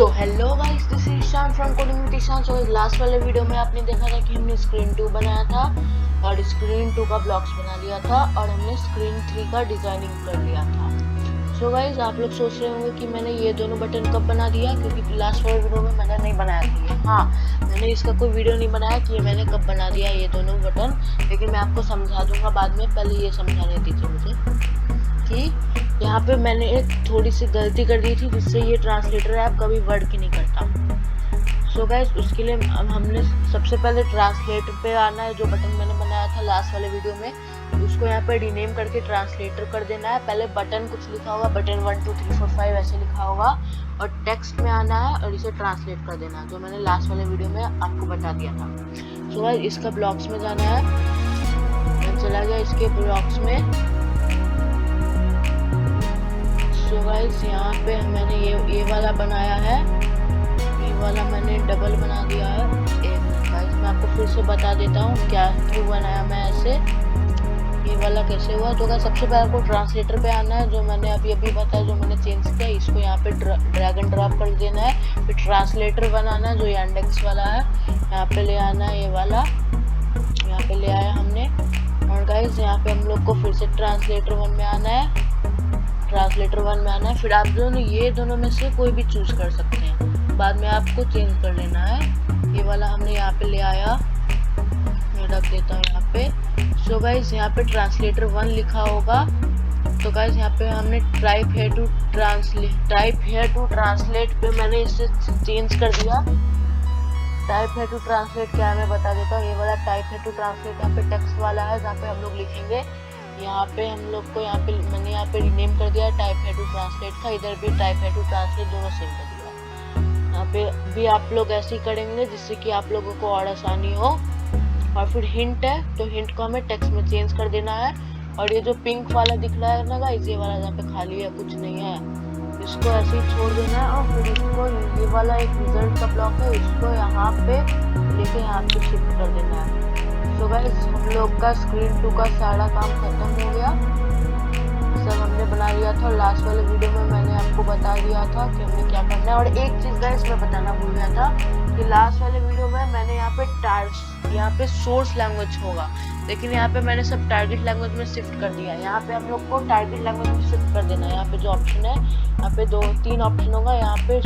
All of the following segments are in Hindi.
So hello guys, this is Shaan from coding with Ishaan. So last वाले वीडियो में आपने देखा था कि हमने स्क्रीन 2 बनाया था और स्क्रीन 2 का ब्लॉक्स बना लिया था और हमने स्क्रीन 3 का डिजाइनिंग कर लिया था। सो गाइस, आप लोग सोच रहे होंगे कि मैंने ये दोनों बटन कब बना दिया, क्योंकि लास्ट वाले वीडियो में मैंने नहीं बनाया था ये। हाँ, मैंने इसका कोई वीडियो नहीं बनाया कि ये मैंने कब बना दिया ये दोनों बटन, लेकिन मैं आपको समझा दूंगा बाद में। पहले ये समझाने दीजिए मुझे कि यहाँ पे मैंने एक थोड़ी सी गलती कर दी थी, जिससे ये ट्रांसलेटर ऐप कभी वर्क ही नहीं करता। सो गाइस, उसके लिए हमने सबसे पहले ट्रांसलेटर पे आना है। जो बटन मैंने बनाया था लास्ट वाले वीडियो में, उसको यहाँ पे रीनेम करके ट्रांसलेटर कर देना है। पहले बटन कुछ लिखा होगा, बटन 1 2 3 4 5 ऐसे लिखा होगा, और टेक्स्ट में आना है और इसे ट्रांसलेट कर देना है, जो मैंने लास्ट वाले वीडियो में आपको बता दिया था। सो गाइस, इसका ब्लॉक्स में जाना है। मैं चला गया इसके ब्लॉक्स में। सो गाइस, यहाँ पे मैंने ये वाला बनाया है, ये वाला मैंने डबल बना दिया है। एक मिनट गाइस, मैं आपको फिर से बता देता हूँ क्यों बनाया मैं ऐसे, ये वाला कैसे हुआ। तो गाइस, सबसे पहले आपको ट्रांसलेटर पे आना है, जो मैंने अभी बताया, जो मैंने चेंज किया। इसको यहाँ पे ड्रैग एंड ड्रॉप कर देना है। फिर ट्रांसलेटर बनाना है, जो इंडेक्स वाला है, यहाँ पे ले आना है। ये वाला यहाँ पे ले आया हमने। और गाइस, यहाँ पे हम लोग को फिर से ट्रांसलेटर 1 में आना है। फिर आप ये दोनों में से कोई भी चूज कर सकते हैं, बाद में आपको चेंज कर लेना है। ये वाला हमने यहाँ पे ले आया, मैं रख देता हूँ यहाँ पे। सो गाइस, यहाँ पे ट्रांसलेटर 1 लिखा होगा। तो गाइस, यहाँ पे हमने टाइप हियर टू ट्रांसलेट पे मैंने इसे चेंज कर दिया। टाइप हियर टू ट्रांसलेट क्या है मैं बता देता हूँ। ये वाला टाइप हियर टू ट्रांसलेट यहाँ पे टेक्स्ट वाला है, जहाँ पे हम लोग लिखेंगे। यहाँ पे हम लोग को मैंने यहाँ पे रिनेम कर दिया टाइप हियर टू ट्रांसलेट का। इधर भी टाइप हियर टू ट्रांसलेट, दोनों सेम कर दिया। यहाँ पे भी आप लोग ऐसे ही करेंगे, जिससे कि आप लोगों को और आसानी हो। और फिर हिंट है, तो हिंट को हमें टेक्स्ट में चेंज कर देना है। और ये जो पिंक वाला दिख रहा है ना गाइस, ये वाला जहाँ पे खाली है, कुछ नहीं है, इसको ऐसे ही छोड़ देना है। और फिर इसको, ये वाला एक रिजल्ट का ब्लॉक है, इसको यहाँ पे लेके यहाँ पे शिफ्ट कर देना है। तो गाइस, हम लोग का स्क्रीन 2 का सारा काम खत्म हो गया, सब हमने बना लिया था। लास्ट वाले वीडियो में मैंने आपको बता दिया था कि हमें क्या करना है। और एक चीज गाइस मैं बताना भूल गया था कि लास्ट वाले वीडियो में मैंने यहाँ पे सोर्स लैंग्वेज होगा, लेकिन यहाँ पे मैंने सब टारगेट लैंग्वेज में शिफ्ट कर दिया। यहाँ पे हम लोग को टारगेट लैंग्वेज में शिफ्ट कर देना है। यहाँ पे जो ऑप्शन है, यहाँ पे 2-3 ऑप्शन होगा। यहाँ पे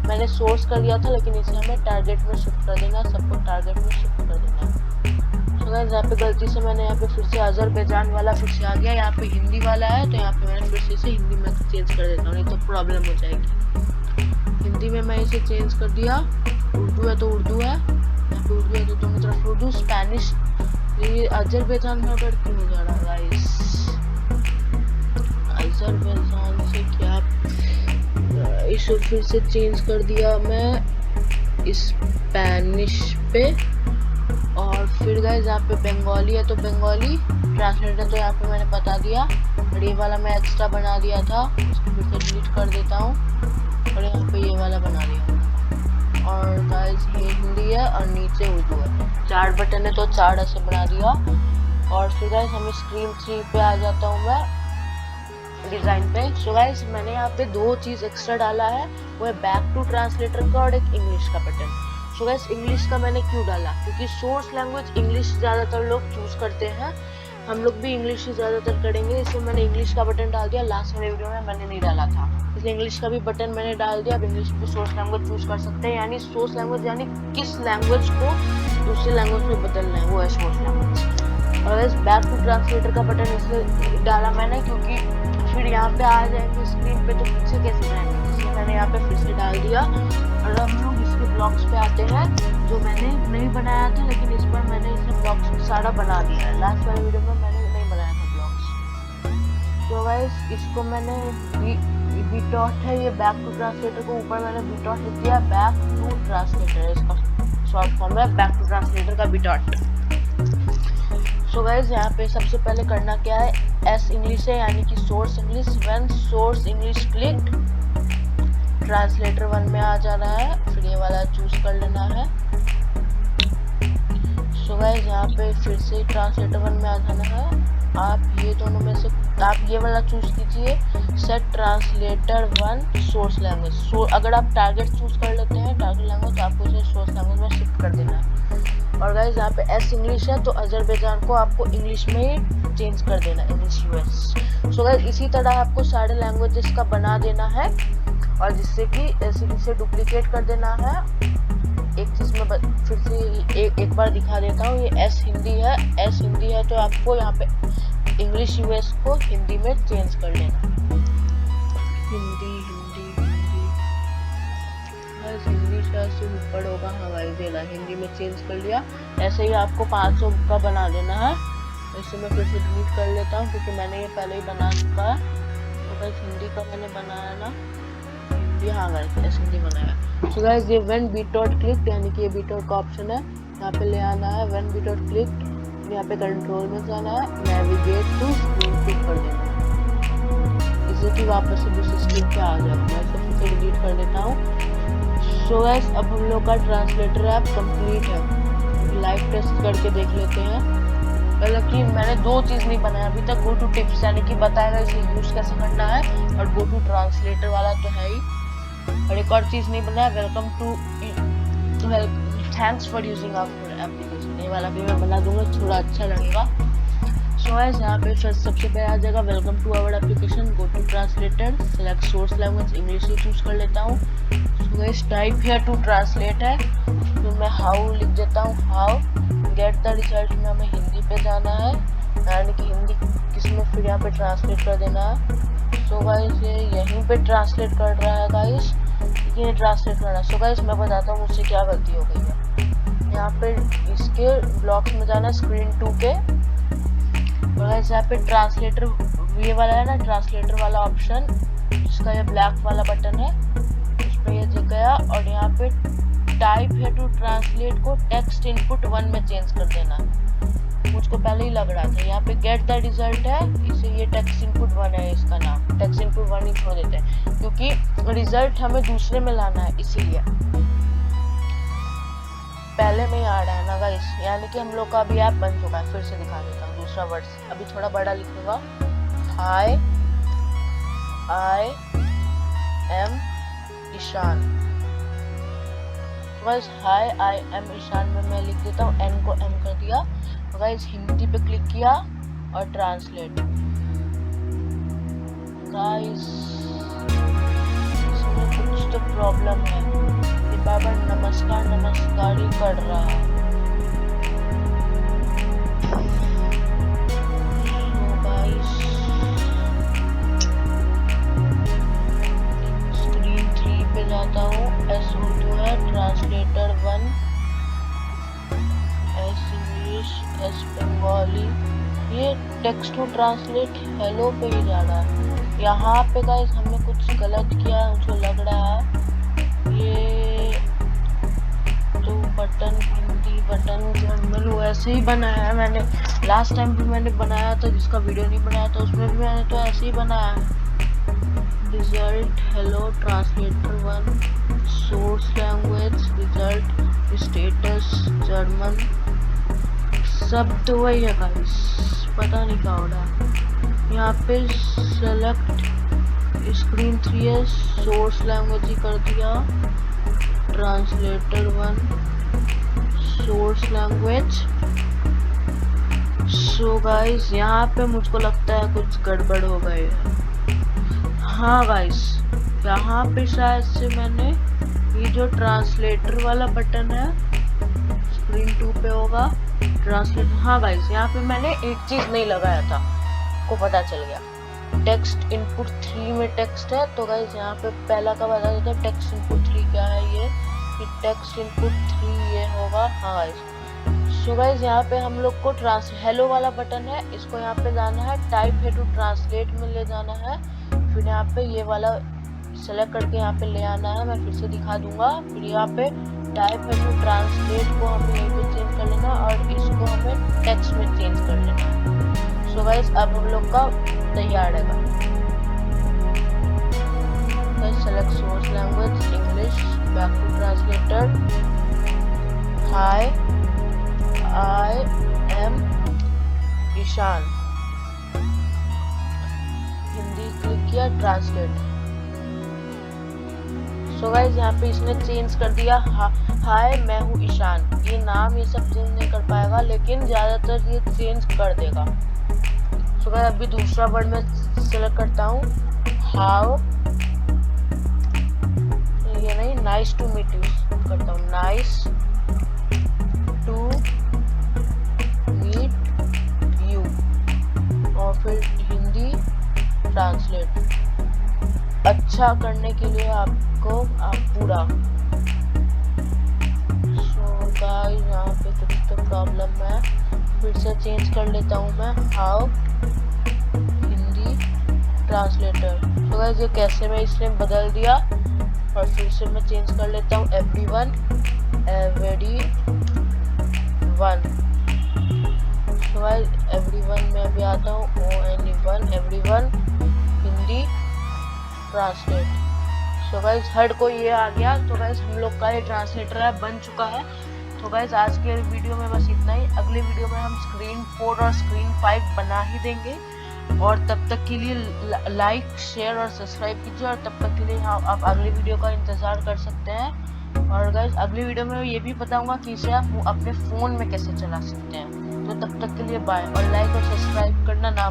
मैंने सोर्स कर दिया था, लेकिन इसे हमें टारगेट में शिफ्ट कर देना है। सबको टारगेट में शिफ्ट कर देना है। तो गाइस, यहाँ पे गलती से मैंने यहाँ पे फिर से अजरबैजान वाला फिर से आ गया। यहाँ पे हिंदी वाला है, तो यहाँ पे मैंने फिर से इसे हिंदी में चेंज कर देता हूँ, नहीं तो प्रॉब्लम हो जाएगी। हिंदी में मैं इसे चेंज कर दिया। उर्दू है तो उर्दू है, यहाँ पे उर्दू है तो दोनों तरफ उर्दू। स्पेनिश, ये अजरबैजान में अगर क्यों हो जा रहा है गाइस, अजरबैजान से क्या, इसे फिर से चेंज कर दिया मैं स्पेनिश पे। और फिर गाइस, यहाँ पे बंगाली है तो बंगाली ट्रांसलेटर, तो यहाँ पे मैंने बता दिया। और ये वाला मैं एक्स्ट्रा बना दिया था, इसको फिर से डिलीट कर देता हूँ। और यहाँ पे ये वाला बना लिया। और गाइस, ये हिंदी है और नीचे उर्दू है। 4 बटन है तो 4 ऐसे बना दिया। और फिर गाइस, हमें स्क्रीन 3 पे आ जाता हूँ मैं, डिजाइन पे। सो गाइस, मैंने यहाँ पे 2 चीज एक्स्ट्रा डाला है, वो है बैक टू ट्रांसलेटर का और एक इंग्लिश का बटन। सो गाइस, इंग्लिश का मैंने क्यों डाला, क्योंकि सोर्स लैंग्वेज इंग्लिश ज्यादातर लोग चूज करते हैं, हम लोग भी इंग्लिश ही ज्यादातर करेंगे, इसलिए मैंने इंग्लिश का बटन डाल दिया। लास्ट वाले वीडियो में मैंने नहीं डाला था, इसलिए इंग्लिश का भी बटन मैंने डाल दिया। अब इंग्लिश पे सोर्स लैंग्वेज चूज कर सकते हैं, यानी सोर्स लैंग्वेज यानी किस लैंग्वेज को दूसरी लैंग्वेज में बदलना है, वो है सोर्स लैंग्वेज। और गाइस, बैक टू ट्रांसलेटर का बटन इसलिए डाला मैंने, क्योंकि फिर यहाँ पे आ जाएंगे स्क्रीन पे तो पीछे कैसे जाएंगे, इसलिए मैंने यहाँ पे फिर से डाल दिया। और अब हम इसके ब्लॉक्स पे आते हैं, जो मैंने नहीं बनाया था, लेकिन इस पर मैंने इसे ब्लॉक्स सारा बना दिया है। लास्ट वाले वीडियो में मैंने नहीं बनाया था ब्लॉक्स। तो गाइस, इसको मैंने बीटॉट है, ये बैक टू ट्रांसलेटर को ऊपर मैंने बीटॉट लिख दिया। बैक टू ट्रांसलेटर इसका शॉर्ट फॉर्म है, बैक टू ट्रांसलेटर का बीटॉट। सो गाइस, यहाँ पे सबसे पहले करना क्या है, एस इंग्लिश है, यानी कि source English. When source English clicked, translator 1 में आ जाना है। फिर ये वाला चूज कर लेना है। सो गाइस, यहाँ पे फिर से ट्रांसलेटर 1 में आ जाना है। आप ये दोनों में से आप ये वाला चूज कीजिए, सेट ट्रांसलेटर 1 सोर्स लैंग्वेज। अगर आप टारगेट चूज कर लेते हैं टारगेट लैंग्वेज, तो आपको इसे सोर्स लैंग्वेज में शिफ्ट कर देना है। और गाइस यहाँ पे एस इंग्लिश है, तो अजरबैजान को आपको इंग्लिश में ही चेंज कर देना है, इंग्लिश यूएस। सो गाइस इसी तरह आपको सारे लैंग्वेजेस का बना देना है, और जिससे कि इसे डुप्लीकेट कर देना है। एक चीज मैं फिर से एक बार दिखा देता हूँ। ये एस हिंदी है, एस हिंदी है, तो आपको यहाँ पे इंग्लिश यूएस को हिंदी में चेंज कर लेना। हिंदी हिंदी हिंदी हिंदी शायद से ऊपर होगा, हवाई देना, हिंदी में चेंज कर लिया। ऐसे ही आपको 500 का बना देना है। इसे मैं फिर से डिलीट कर लेता हूँ क्योंकि मैंने ये पहले ही बना चुका है। तो गाइस हिंदी का मैंने बनाया ना, हिंदी, हाँ गाइस ऐसे हिंदी बनाया। सो गाइस ये व्हेन बीटऑट क्लिक, यानी कि ये बीटऑट का ऑप्शन है, यहाँ पे ले आना है। व्हेन बीटऑट क्लिक, यहाँ पे कंट्रोल में जाना है, नेविगेट टू स्क्रीन पिक कर देना है, इससे कि वापस से दूसरी स्क्रीन पे आ जाए। मैं इसे फिर से डिलीट कर देता हूँ। सो गाइस अब हम लोग का ट्रांसलेटर ऐप कंप्लीट है। लाइव टेस्ट करके देख लेते हैं। हालांकि मैंने 2 चीज़ नहीं बनाया अभी तक। गो टू टिप्स यानी कि बताएगा इसे यूज कैसे करना है, और गो टू ट्रांसलेटर वाला तो है ही, और एक और चीज़ नहीं बनाया, welcome to thanks for using our application, ये वाला भी मैं बना दूंगा, थोड़ा अच्छा लगेगा। सो गाइस यहाँ पे सबसे पहले आ जाएगा welcome to our application, go to translator, select source language, English ही चूज कर लेता हूँ। So guys type here to translate है, तो मैं हाउ लिख देता हूँ, हाउ गेट द रिजल्ट में हमें हिंदी पे जाना है, यानी कि हिंदी किसमें फिर यहाँ पे ट्रांसलेट कर देना है। सो गाइस ये यहीं पे ट्रांसलेट कर रहा है गाइस, ये ट्रांसलेट करना। सो गाइस मैं बताता हूँ मुझसे क्या गलती हो गई है। यहाँ पे इसके ब्लॉक्स में जाना है, स्क्रीन 2 के, और गाइस यहाँ पे ट्रांसलेटर ये वाला है ना, ट्रांसलेटर वाला ऑप्शन, जिसका ये ब्लैक वाला बटन है, उस पर ये दिख गया। और यहाँ पे टाइप है टू ट्रांसलेट को टेक्स्ट इनपुट 1 में चेंज कर देना। मुझको पहले ही लग रहा था। यहाँ पे गेट द रिजल्ट है, इसे ये टेक्स्ट इनपुट 1 है, इसका नाम टेक्स्ट इनपुट 1 ही छोड़ देते हैं, क्योंकि रिजल्ट हमें दूसरे में लाना है, इसीलिए पहले में ही आ रहा है ना गाइस। यानी कि हम लोग का अभी ऐप बन चुका है। फिर से दिखा देता हूँ दूसरा वर्ड, अभी थोड़ा बड़ा लिखूंगा, hi I am Ishaan. Guys hi I am Ishaan में मैं लिख देता हूँ, एन को एम कर दिया। गाइस हिंदी पे क्लिक किया और ट्रांसलेट। गाइस इसमें कुछ तो प्रॉब्लम है, ये बार नमस्कार नमस्कार ही कर रहा है। So guys स्क्रीन 3 पे जाता हूँ, एस उर्दू है, translator 1, S English, S Bengali, ये टेक्स्ट टू ट्रांसलेट हेलो पे ही जा रहा है। यहाँ पे गाइस हमने कुछ गलत किया है, मुझे लग रहा है। ये तो बटन हिंदी, बटन जर्मन वैसे ही बनाया है मैंने। लास्ट टाइम भी मैंने बनाया था, जिसका वीडियो नहीं बनाया था उसमें भी मैंने तो ऐसे ही बनाया है। Result hello, translator 1, source language, result, status German, सब तो वही है गाइस, पता नहीं क्या हो रहा है। यहाँ पे सेलेक्ट स्क्रीन 3 है, सोर्स लैंग्वेज ही कर दिया, translator 1, source language. So guys यहाँ पे मुझको लगता है कुछ गड़बड़ हो गए है। हाँ गाइस यहाँ पे शायद से मैंने ये जो ट्रांसलेटर वाला बटन है, स्क्रीन 2 पे होगा ट्रांसलेट। हाँ गाइस यहाँ पे मैंने एक चीज नहीं लगाया था, को पता चल गया। टेक्स्ट इनपुट 3 में टेक्स्ट है, तो गाइस यहाँ पे पहला का बता देता हूँ, टेक्स्ट इनपुट 3 क्या है। ये टेक्स्ट इनपुट 3 ये होगा। हाँ गाइस सो गाइस यहाँ पे हम लोग को हेलो वाला बटन है, इसको यहाँ पे जाना है, टाइप है टू ट्रांसलेट में ले जाना है, फिर यहाँ पे ये वाला सेलेक्ट करके यहाँ पे ले आना है। मैं फिर से दिखा दूंगा। फिर यहाँ पे टाइप है टू ट्रांसलेट को हमें यहीं पे चेंज कर लेना, और इसको हमें टेक्स्ट में चेंज कर लेना। सो गाइस अब हम लोग का तैयार है। Select source language, English, back to translator, hi I am Ishan, है ट्रांसलेट। सो गाइस यहाँ पे इसने चेंज कर दिया हाय मैं हूँ ईशान। ये नाम ये सब चेंज नहीं कर पाएगा, लेकिन ज्यादातर ये चेंज कर देगा। सो गाइस अभी दूसरा वर्ड मैं सिलेक्ट करता हूँ, हाउ, ये नहीं, नाइस टू मीट यू करता हूँ, नाइस टू मीट यू, और फिर हिंदी ट्रांसलेट। अच्छा करने के लिए आपको आप पूरा। सो गाइस यहाँ पे कुछ तो प्रॉब्लम है, फिर से चेंज कर लेता हूँ मैं, how Hindi translator. So guys ये कैसे मैं इसने बदल दिया, और फिर से मैं चेंज कर लेता हूँ everyone, everyone. So guys everyone में अभी आता हूँ ONE everyone Hindi translate. So guys हर को ये आ गया। तो गाइस हम लोग का ये ट्रांसलेटर है बन चुका है। तो गाइस आज के वीडियो में बस इतना ही। अगले वीडियो में हम स्क्रीन 4 और स्क्रीन 5 बना ही देंगे, और तब तक के लिए लाइक शेयर और सब्सक्राइब कीजिए, और तब तक के लिए आप अगले वीडियो का इंतजार कर सकते हैं। और गाइस अगले वीडियो में ये भी बताऊंगा कि इसे आप अपने फ़ोन में कैसे चला सकते हैं। तो तब तक के लिए बाय, और लाइक और सब्सक्राइब करना ना